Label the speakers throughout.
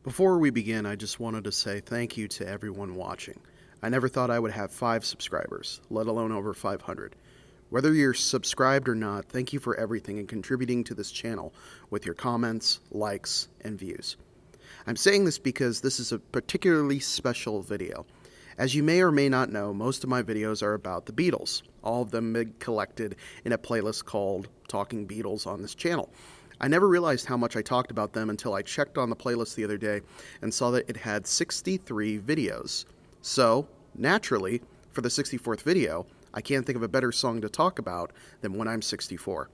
Speaker 1: Before we begin, I just wanted to say thank you to everyone watching. I never thought I would have 5 subscribers, let alone over 500. Whether you're subscribed or not, thank you for everything and contributing to this channel with your comments, likes, and views. I'm saying this because this is a particularly special video. As you may or may not know, most of my videos are about the Beatles, all of them collected in a playlist called Talking Beatles on this channel. I never realized how much I talked about them until I checked on the playlist the other day and saw that it had 63 videos. So, naturally, for the 64th video, I can't think of a better song to talk about than When I'm 64.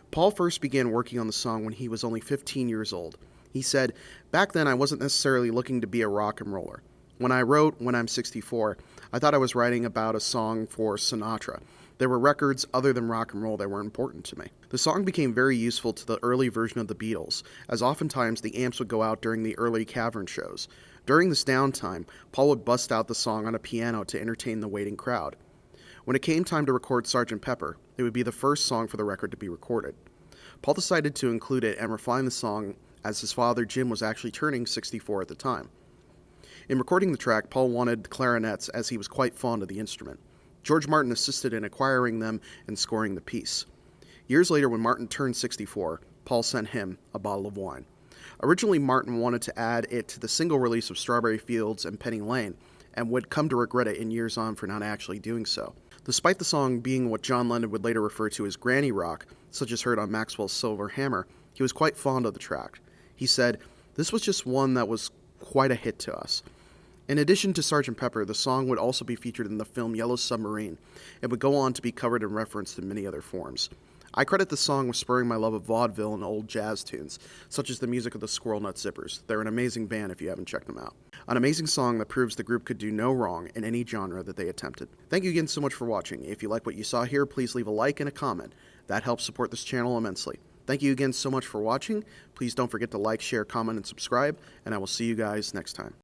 Speaker 1: Paul first began working on the song when he was only 15 years old. He said, "Back then I wasn't necessarily looking to be a rock and roller. When I wrote When I'm 64, I thought I was writing about a song for Sinatra. There were records other than rock and roll that were important to me." The song became very useful to the early version of the Beatles, as oftentimes the amps would go out during the early cavern shows. During this downtime, Paul would bust out the song on a piano to entertain the waiting crowd. When it came time to record Sgt. Pepper, it would be the first song for the record to be recorded. Paul decided to include it and refine the song as his father Jim was actually turning 64 at the time. In recording the track, Paul wanted clarinets as he was quite fond of the instrument. George Martin assisted in acquiring them and scoring the piece. Years later, when Martin turned 64, Paul sent him a bottle of wine. Originally, Martin wanted to add it to the single release of Strawberry Fields and Penny Lane, and would come to regret it in years on for not actually doing so. Despite the song being what John Lennon would later refer to as granny rock, such as heard on Maxwell's Silver Hammer, he was quite fond of the track. He said, "This was just one that was quite a hit to us." In addition to Sgt. Pepper, the song would also be featured in the film Yellow Submarine, and would go on to be covered and referenced in many other forms. I credit the song with spurring my love of vaudeville and old jazz tunes, such as the music of the Squirrel Nut Zippers. They're an amazing band if you haven't checked them out. An amazing song that proves the group could do no wrong in any genre that they attempted. Thank you again so much for watching. If you like what you saw here, please leave a like and a comment. That helps support this channel immensely. Thank you again so much for watching. Please don't forget to like, share, comment, and subscribe, and I will see you guys next time.